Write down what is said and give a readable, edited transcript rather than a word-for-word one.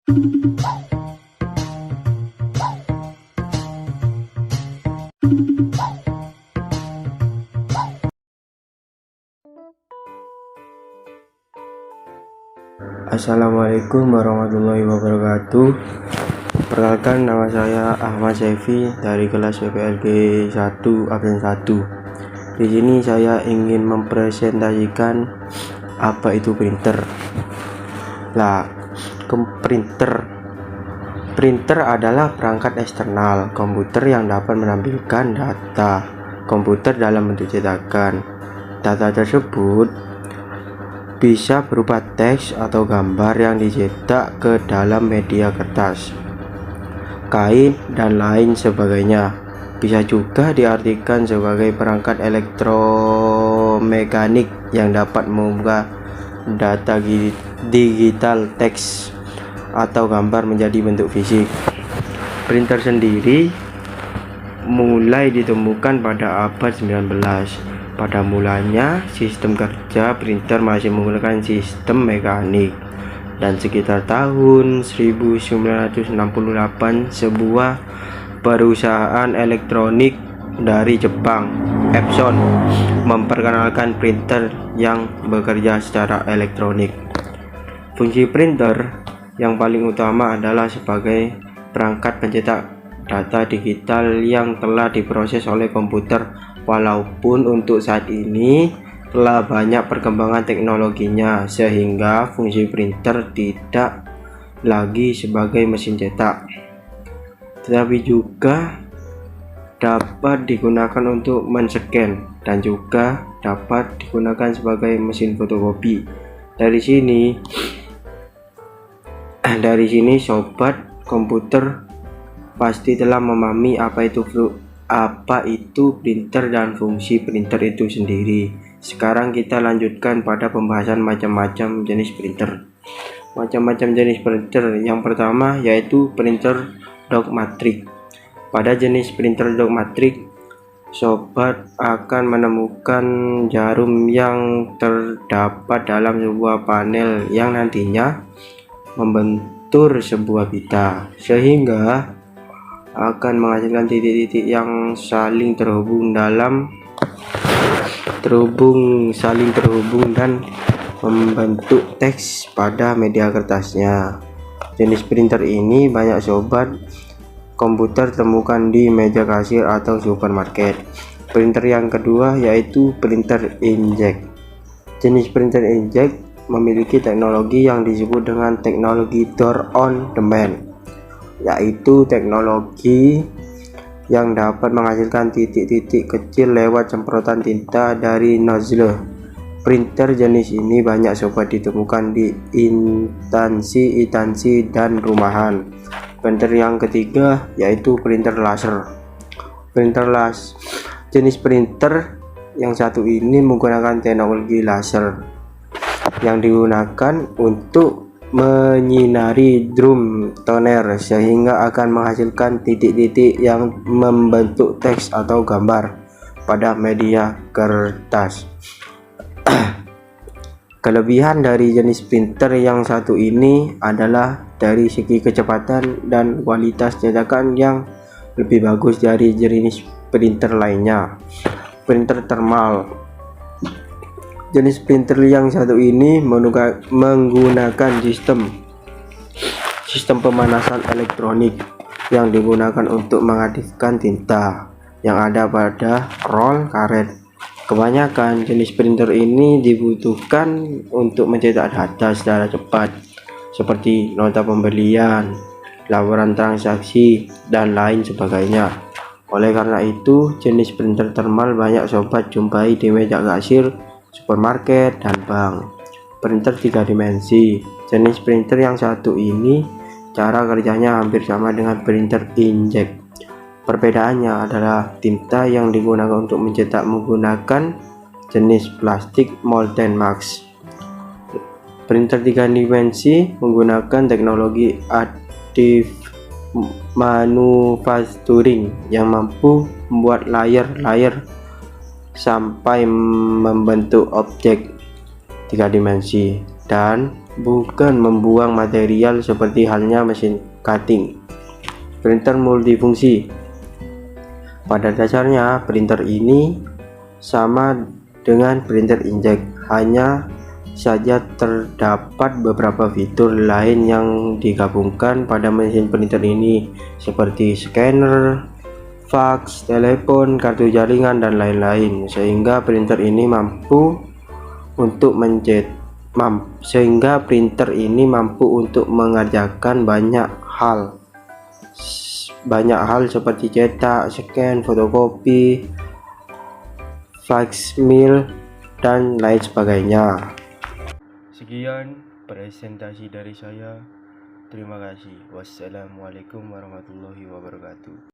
Assalamualaikum warahmatullahi wabarakatuh. Perkenalkan, nama saya Ahmad Syafi dari kelas PPLG 1 absen 1. Di sini saya ingin mempresentasikan apa itu printer. Printer adalah perangkat eksternal komputer yang dapat menampilkan data komputer dalam bentuk cetakan. Data tersebut bisa berupa teks atau gambar yang dicetak ke dalam media kertas, kain, dan lain sebagainya. Bisa juga diartikan sebagai perangkat elektromekanik yang dapat mengubah data digital, teks, atau gambar menjadi bentuk fisik. Printer sendiri mulai ditemukan pada abad 19. Pada mulanya, sistem kerja printer masih menggunakan sistem mekanik, dan sekitar tahun 1968 sebuah perusahaan elektronik dari Jepang, Epson, memperkenalkan printer yang bekerja secara elektronik. Fungsi printer yang paling utama adalah sebagai perangkat pencetak data digital yang telah diproses oleh komputer. Walaupun untuk saat ini telah banyak perkembangan teknologinya, sehingga fungsi printer tidak lagi sebagai mesin cetak, tetapi juga dapat digunakan untuk men-scan dan juga dapat digunakan sebagai mesin fotokopi. Dari sini sobat komputer pasti telah memahami apa itu printer dan fungsi printer itu sendiri. Sekarang kita lanjutkan pada pembahasan macam-macam jenis printer. Macam-macam jenis printer yang pertama yaitu printer dogmatik. Pada jenis printer dogmatik, sobat akan menemukan jarum yang terdapat dalam sebuah panel yang nantinya membentur sebuah pita, sehingga akan menghasilkan titik-titik yang saling terhubung dan membentuk teks pada media kertasnya. Jenis printer ini banyak sobat komputer temukan di meja kasir atau supermarket. Printer yang kedua yaitu printer inkjet. Jenis printer inkjet memiliki teknologi yang disebut dengan teknologi door on demand, yaitu teknologi yang dapat menghasilkan titik-titik kecil lewat semprotan tinta dari nozzle. Printer jenis ini banyak sobat ditemukan di instansi dan rumahan. Printer yang ketiga yaitu printer laser. Jenis printer yang satu ini menggunakan teknologi laser yang digunakan untuk menyinari drum toner, sehingga akan menghasilkan titik-titik yang membentuk teks atau gambar pada media kertas. Kelebihan dari jenis printer yang satu ini adalah dari segi kecepatan dan kualitas cetakan yang lebih bagus dari jenis printer lainnya. Printer thermal. Jenis printer yang satu ini menggunakan sistem pemanasan elektronik yang digunakan untuk mengaktifkan tinta yang ada pada roll karet. Kebanyakan jenis printer ini dibutuhkan untuk mencetak data secara cepat, seperti nota pembelian, laporan transaksi, dan lain sebagainya. Oleh karena itu, jenis printer thermal banyak sobat jumpai di meja kasir, supermarket, dan bank. Printer 3 dimensi. Jenis printer yang satu ini cara kerjanya hampir sama dengan printer inkjet. Perbedaannya adalah tinta yang digunakan untuk mencetak menggunakan jenis plastik Molten Max. Printer 3 dimensi menggunakan teknologi additive manufacturing yang mampu membuat layer sampai membentuk objek 3 dimensi, dan bukan membuang material seperti halnya mesin cutting. Printer multifungsi. Pada dasarnya printer ini sama dengan printer inkjet, hanya saja terdapat beberapa fitur lain yang digabungkan pada mesin printer ini seperti scanner, fax, telepon, kartu jaringan, dan lain-lain, sehingga printer ini mampu untuk mengerjakan banyak hal seperti cetak, scan, fotokopi, faksmil, dan lain sebagainya. Sekian presentasi dari saya. Terima kasih. Wassalamualaikum warahmatullahi wabarakatuh.